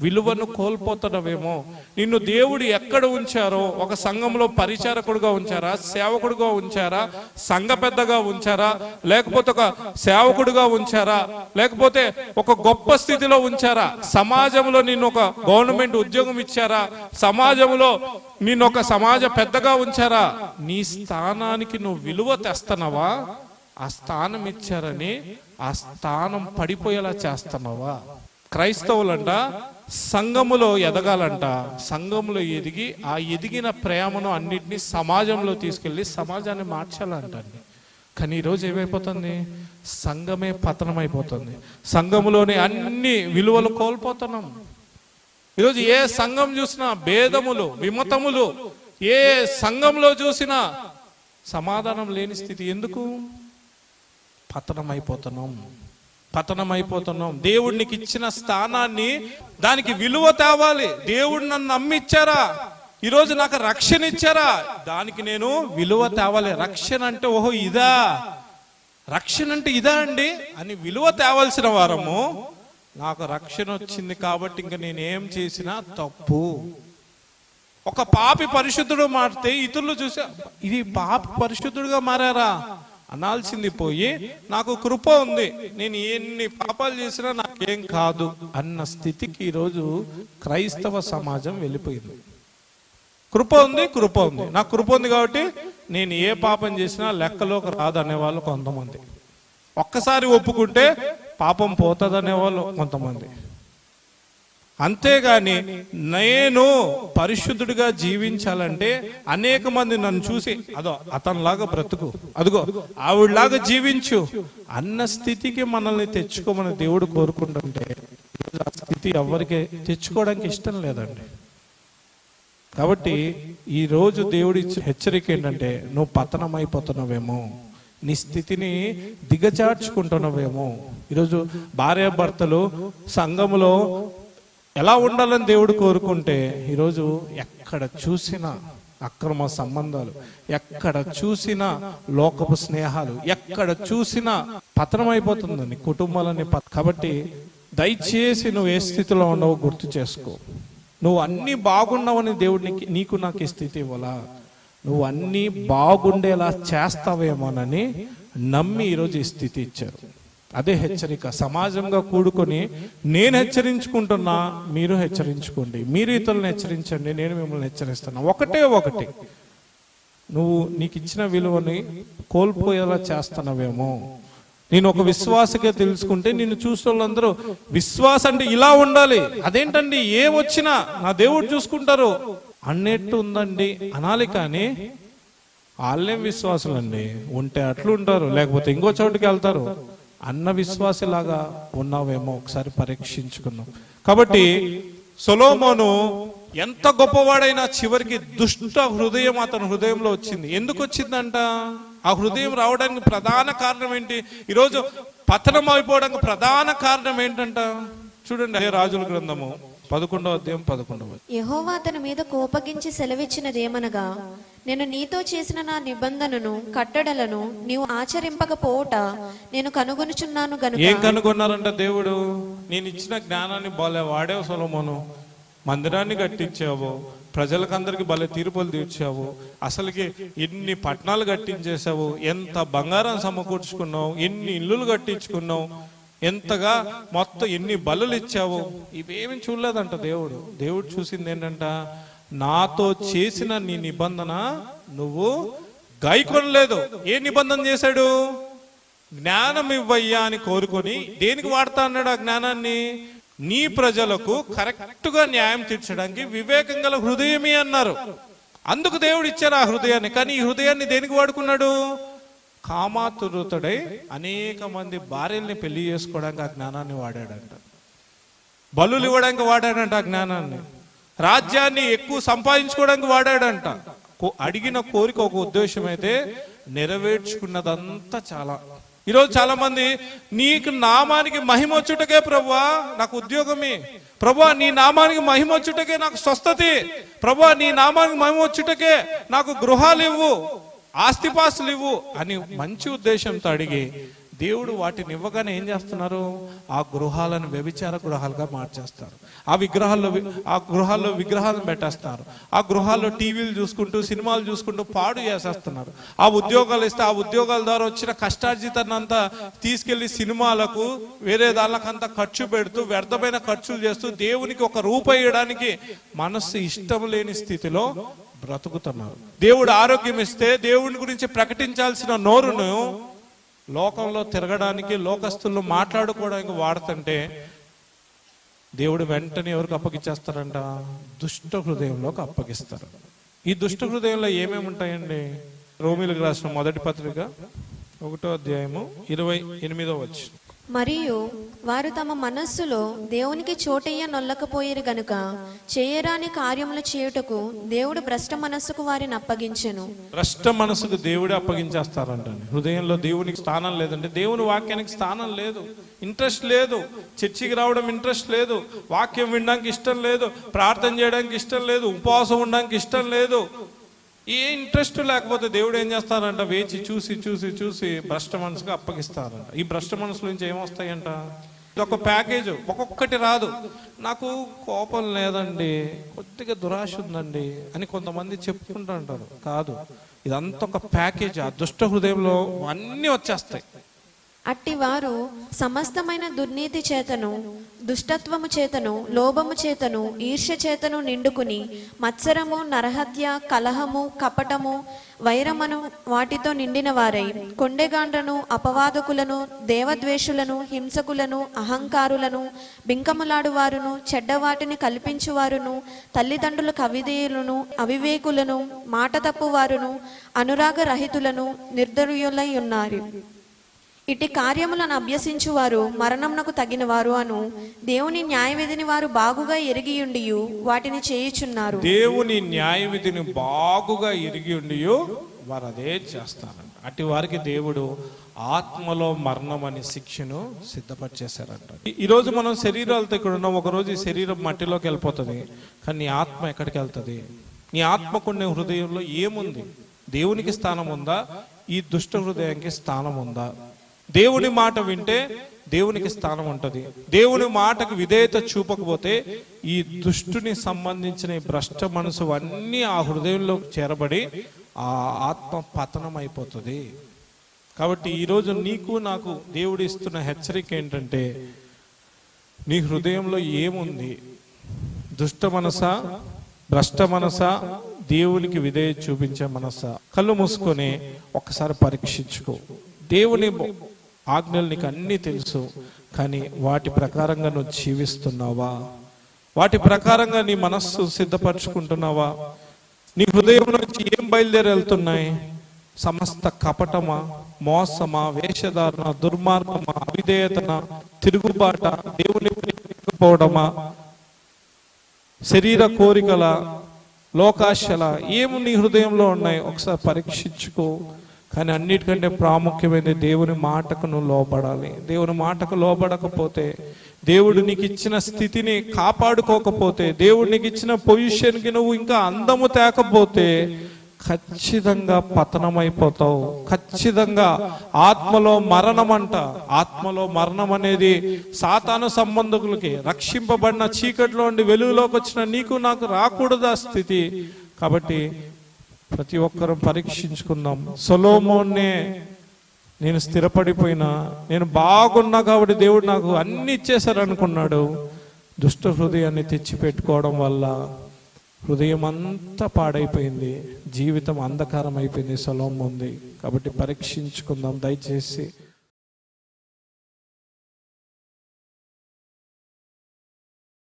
విలువను కోల్పోతున్నావేమో. నిన్ను దేవుడు ఎక్కడ ఉంచారో, ఒక సంఘంలో పరిచారకుడుగా ఉంచారా, సేవకుడుగా ఉంచారా, సంఘ పెద్దగా ఉంచారా, లేకపోతే ఒక సేవకుడుగా ఉంచారా, లేకపోతే ఒక గొప్ప స్థితిలో ఉంచారా, సమాజంలో నిన్ను ఒక గవర్నమెంట్ ఉద్యోగం ఇచ్చారా, సమాజంలో నిన్ను ఒక సమాజ పెద్దగా ఉంచారా, నీ స్థానానికి నువ్వు విలువ తెస్తున్నావా, ఆ స్థానం ఇచ్చారని ఆ స్థానం పడిపోయేలా చేస్తున్నావా? క్రైస్తవులంట సంఘములో ఎదగాలంట, సంఘములో ఎదిగి ఆ ఎదిగిన ప్రేమను అన్నిటినీ సమాజంలో తీసుకెళ్ళి సమాజాన్ని మార్చాలంటండి. కానీ ఈరోజు ఏమైపోతుంది, సంఘమే పతనం అయిపోతుంది, సంఘములోని అన్ని విలువలు కోల్పోతున్నాం. ఈరోజు ఏ సంఘం చూసినా భేదములు, విమతములు, ఏ సంఘంలో చూసినా సమాధానం లేని స్థితి. ఎందుకు? పతనమైపోతున్నాం. దేవుడికి ఇచ్చిన స్థానాన్ని, దానికి విలువ తేవాలి. దేవుడు నన్ను నమ్మిచ్చారా, ఈరోజు నాకు రక్షణ ఇచ్చారా, దానికి నేను విలువ తేవాలి. రక్షణ అంటే ఓహో ఇదా, రక్షణ అంటే ఇదా అండి అని విలువ తేవాల్సిన వారము, నాకు రక్షణ వచ్చింది కాబట్టి ఇంకా నేనేం చేసినా తప్పు. ఒక పాపి పరిశుద్ధుడు మారితే ఇతరులు చూసి ఇది పాపి పరిశుద్ధుడుగా మారారా అనాల్సింది పోయి, నాకు కృప ఉంది, నేను ఎన్ని పాపాలు చేసినా నాకేం కాదు అన్న స్థితికి ఈరోజు క్రైస్తవ సమాజం వెళ్ళిపోయింది. కృప ఉంది, నాకు కృప ఉంది కాబట్టి నేను ఏ పాపం చేసినా లెక్కలోకి రాదనే వాళ్ళు కొంతమంది, ఒక్కసారి ఒప్పుకుంటే పాపం పోతుందనే వాళ్ళు కొంతమంది. అంతేగాని నేను పరిశుద్ధుడిగా జీవించాలంటే అనేక మంది నన్ను చూసి అదో అతనిలాగా బ్రతుకు, అదిగో ఆవిడలాగా జీవించు అన్న స్థితికి మనల్ని తెచ్చుకోమని దేవుడు కోరుకుంటుంటే ఆ స్థితి ఎవరికి తెచ్చుకోవడానికి ఇష్టం లేదండి. కాబట్టి ఈ రోజు దేవుడి హెచ్చరిక ఏంటంటే, నువ్వు పతనమైపోతున్నావేమో, నీ స్థితిని దిగజార్చుకుంటున్నావేమో. ఈరోజు భార్యాభర్తలు సంఘములో ఎలా ఉండాలని దేవుడు కోరుకుంటే, ఈరోజు ఎక్కడ చూసినా అక్రమ సంబంధాలు, ఎక్కడ చూసినా లోకపు స్నేహాలు, ఎక్కడ చూసినా పతనమైపోతుందని కుటుంబాలని. కాబట్టి దయచేసి నువ్వు ఏ స్థితిలో ఉండవో గుర్తు చేసుకో. నువ్వు అన్నీ బాగున్నావని దేవుడు నీకు నాకు ఈ స్థితి ఇవ్వాలా, నువ్వు అన్నీ బాగుండేలా చేస్తావేమోనని నమ్మి ఈరోజు ఈ స్థితి ఇచ్చారు. అదే హెచ్చరిక. సమాజంగా కూడుకొని నేను హెచ్చరించుకుంటున్నా, మీరు హెచ్చరించుకోండి, మీరు ఇతరులను హెచ్చరించండి, నేను మిమ్మల్ని హెచ్చరిస్తున్నా. ఒకటి నువ్వు నీకు ఇచ్చిన విలువని కోల్పోయేలా చేస్తున్నావేమో. నేను ఒక విశ్వాసగా తెలుసుకుంటే నిన్ను చూసిన వాళ్ళందరూ విశ్వాసం అంటే ఇలా ఉండాలి, అదేంటండి ఏమొచ్చినా నా దేవుడు చూసుకుంటారు అన్నట్టు ఉందండి అనాలి. కానీ వాళ్ళేం విశ్వాసులండి, ఉంటే అట్లు ఉంటారు, లేకపోతే ఇంకో చోటుకి వెళ్తారు అన్న విశ్వాసలాగా ఉన్నావేమో ఒకసారి పరీక్షించుకున్నాం. కాబట్టి సొలొమోను ఎంత గొప్పవాడైనా చివరికి దుష్ట హృదయం అతని హృదయంలో వచ్చింది. ఎందుకు వచ్చిందంట? ఆ హృదయం రావడానికి ప్రధాన కారణం ఏంటి? ఈరోజు పతనం అయిపోవడానికి ప్రధాన కారణం ఏంటంట? చూడండి, అదే రాజుల గ్రంథము 11వ అధ్యాయం 11వ. యెహోవా అతని మీద కోపగించి సెలవిచ్చినదేమనగా, నేను నీతో చేసిన నా నిబంధనను కట్టడలను నీవు ఆచరింపకపోవుట నేను కనుగొనుచున్నాను గనుక. ఏం కనుగొన్నారంట దేవుడు? నేను ఇచ్చిన జ్ఞానాన్ని బాలే వాడావు సొలొమోను, మందిరాన్ని కట్టించావు, ప్రజలకందరికి భలే తీర్పులు తీర్చావు, అసలుకి ఎన్ని పట్టణాలు కట్టించేసావు, ఎంత బంగారం సమకూర్చుకున్నావు, ఎన్ని ఇల్లులు కట్టించుకున్నావు, ఎంతగా మొత్తం ఎన్ని బలులు ఇచ్చావు. ఇవేమి చూడలేదంట దేవుడు. దేవుడు చూసింది ఏంటంట, నాతో చేసిన నీ నిబంధన నువ్వు గైకొనలేదు. ఏ నిబంధన చేశాడు? జ్ఞానం ఇవ్వయ్యా అని కోరుకొని దేనికి వాడతా అన్నాడు ఆ జ్ఞానాన్ని? నీ ప్రజలకు కరెక్ట్ గా న్యాయం తీర్చడానికి వివేకం గల హృదయమే అన్నారు. అందుకు దేవుడు ఇచ్చారు ఆ హృదయాన్ని. కానీ ఈ హృదయాన్ని దేనికి వాడుకున్నాడు? కామాతురుతుడై అనేక మంది భార్యల్ని పెళ్లి చేసుకోవడానికి ఆ జ్ఞానాన్ని వాడాడంట. బలులు ఇవ్వడానికి వాడాడంట ఆ జ్ఞానాన్ని. రాజ్యాన్ని ఎక్కువ సంపాదించుకోవడానికి వాడాడంట. అడిగిన కోరిక ఒక ఉద్దేశం అయితే నెరవేర్చుకున్నదంతా చాలా. ఈరోజు చాలా మంది నీకు నామానికి మహిమ వచ్చుటకే ప్రభువా నాకు ఉద్యోగమే, ప్రభువా నీ నామానికి మహిమ వచ్చుటకే నాకు స్వస్థతే, ప్రభువా నీ నామానికి మహిమ వచ్చుటకే నాకు గృహాలు ఇవ్వు, ఆస్తిపాస్తులు ఇవ్వు అని మంచి ఉద్దేశంతో అడిగి దేవుడు వాటిని ఇవ్వగానే ఏం చేస్తున్నారు? ఆ గృహాలను వ్యభిచార గృహాలుగా మార్చేస్తారు. ఆ గృహాల్లో విగ్రహాలను పెట్టేస్తారు. ఆ గృహాల్లో టీవీలు చూసుకుంటూ సినిమాలు చూసుకుంటూ పాడు చేసేస్తున్నారు. ఆ ఉద్యోగాలు ఇస్తే ఆ ఉద్యోగాల ద్వారా వచ్చిన కష్టార్జితాన్ని అంతా తీసుకెళ్లి సినిమాలకు వేరే దానికంతా ఖర్చు పెడుతూ వ్యర్థమైన ఖర్చులు చేస్తూ దేవునికి ఒక రూపాయి ఇవ్వడానికి మనస్సు ఇష్టం లేని స్థితిలో బ్రతుకుతున్నారు. దేవుడు ఆరోగ్యం ఇస్తే దేవుని గురించి ప్రకటించాల్సిన నోరును లోకంలో తిరగడానికి, లోకస్తుల్లో మాట్లాడుకోవడానికి వాడుతుంటే దేవుడు వెంటనే ఎవరికి అప్పగిచ్చేస్తారంట? దుష్ట హృదయంలోకి అప్పగిస్తారు. ఈ దుష్ట హృదయంలో ఏమేమి ఉంటాయండి? రోమీయులకు రాసిన మొదటి పత్రిక 1వ అధ్యాయము 28వ వచనం. మరియు వారు తమ మనస్సులో దేవునికి చోటయ్య నొల్లకపోయేరు గనుక చేయరాని కార్యములు చేయుటకు దేవుడు భ్రష్ట మనస్సుకు వారిని అప్పగించెను. భ్రష్ట మనసుకు దేవుడే అప్పగించేస్తారంట. హృదయంలో దేవునికి స్థానం లేదంటే, దేవుని వాక్యానికి స్థానం లేదు, ఇంట్రెస్ట్ లేదు, చర్చికి రావడం ఇంట్రెస్ట్ లేదు, వాక్యం వినడానికి ఇష్టం లేదు, ప్రార్థన చేయడానికి ఇష్టం లేదు, ఉపవాసం ఉండడానికి ఇష్టం లేదు. ఏ ఇంట్రెస్ట్ లేకపోతే దేవుడు ఏం చేస్తారంట, వేచి చూసి చూసి చూసి భ్రష్ట మనసుకు అప్పగిస్తారంట. ఈ భ్రష్ట మనసు నుంచి ఏమొస్తాయంట, ఇది ఒక ప్యాకేజ్, ఒక్కొక్కటి రాదు. నాకు కోపం లేదండి, కొద్దిగా దురాశ ఉందండి అని కొంతమంది చెప్పుకుంటూ ఉంటారు. కాదు, ఇదంతా ఒక ప్యాకేజ్. ఆ దుష్ట హృదయంలో అన్నీ వచ్చేస్తాయి. అట్టి వారు సమస్తమైన దుర్నీతి చేతను, దుష్టత్వము చేతను, లోభము చేతను, ఈర్ష్య చేతను నిండుకుని మత్సరము, నరహత్య, కలహము, కపటము, వైరమను వాటితో నిండిన వారై కొండెగాండ్రను, అపవాదకులను, దేవద్వేషులను, హింసకులను, అహంకారులను, బింకములాడువారును, చెడ్డవాటిని కల్పించువారును, తల్లిదండ్రులకు అవిధేయులను, అవివేకులను, మాట తప్పువారును, అనురాగ రహితులను, నిర్దయులై ఉన్నారు. ఇటు కార్యములను అభ్యసించువారు మరణమునకు తగినవారు అను దేవుని న్యాయవిధిని వారు బాగుగా ఎరిగియుండి వాటిని చేయుచున్నారు. దేవుని న్యాయవిధిని బాగుగా ఎరిగియుండి వారు అదే చేస్తారంట. అటు వారికి దేవుడు ఆత్మలో మరణం అనే శిక్షను సిద్ధపరిచేశారంట. ఈరోజు మనం శరీరాలతో ఇక్కడ ఉన్నాం. ఒకరోజు ఈ శరీరం మట్టిలోకి వెళ్ళిపోతుంది, కానీ నీ ఆత్మ ఎక్కడికి వెళ్తుంది? నీ ఆత్మకున్న హృదయంలో ఏముంది? దేవునికి స్థానం ఉందా? ఈ దుష్ట హృదయానికి స్థానం ఉందా? దేవుని మాట వింటే దేవునికి స్థానం ఉంటుంది. దేవుని మాటకు విధేయత చూపకపోతే ఈ దుష్టుని సంబంధించిన భ్రష్ట మనసు అన్నీ ఆ హృదయంలో చేరబడి ఆ ఆత్మ పతనం అయిపోతుంది. కాబట్టి ఈరోజు నీకు నాకు దేవుడు ఇస్తున్న హెచ్చరిక ఏంటంటే, నీ హృదయంలో ఏముంది? దుష్ట మనసా, భ్రష్ట మనసా, దేవునికి విధేయత చూపించే మనసా? కళ్ళు మూసుకొని ఒక్కసారి పరీక్షించుకో. దేవుని ఆజ్ఞలు నీకు అన్నీ తెలుసు, కానీ వాటి ప్రకారంగా నువ్వు జీవిస్తున్నావా? వాటి ప్రకారంగా నీ మనస్సు సిద్ధపరచుకుంటున్నావా? నీ హృదయం నుంచి ఏం బయలుదేరి వెళ్తున్నాయి? సమస్త కపటమా, మోసమా, వేషధారణ, దుర్మార్గమా, అవిధేయతన, తిరుగుబాట, దేవుని ప్రేమించకపోవడమా, శరీర కోరికల, లోకాశల, ఏమి నీ హృదయంలో ఉన్నాయి? ఒకసారి పరీక్షించుకో. కానీ అన్నిటికంటే ప్రాముఖ్యమైనది దేవుని మాటకు నువ్వు లోబడాలి. దేవుని మాటకు లోబడకపోతే, దేవుడు నీకు ఇచ్చిన స్థితిని కాపాడుకోకపోతే, దేవుడు నీకు ఇచ్చిన పొజిషన్కి నువ్వు ఇంకా అందము తేకపోతే ఖచ్చితంగా పతనమైపోతావు. ఖచ్చితంగా ఆత్మలో మరణం అంట. ఆత్మలో మరణం అనేది సాతాను సంబంధకులకి, రక్షింపబడిన చీకట్లో నుండి వెలుగులోకి వచ్చిన నీకు నాకు రాకూడదు ఆ స్థితి. కాబట్టి ప్రతి ఒక్కరూ పరీక్షించుకుందాం. సొలొమోన్నే, నేను స్థిరపడిపోయినా, నేను బాగున్నా కాబట్టి దేవుడు నాకు అన్ని ఇచ్చేశారు అనుకున్నాడు. దుష్ట హృదయాన్ని తెచ్చి పెట్టుకోవడం వల్ల హృదయం అంతా పాడైపోయింది, జీవితం అంధకారం అయిపోయింది సొలొమోన్ది. కాబట్టి పరీక్షించుకుందాం దయచేసి.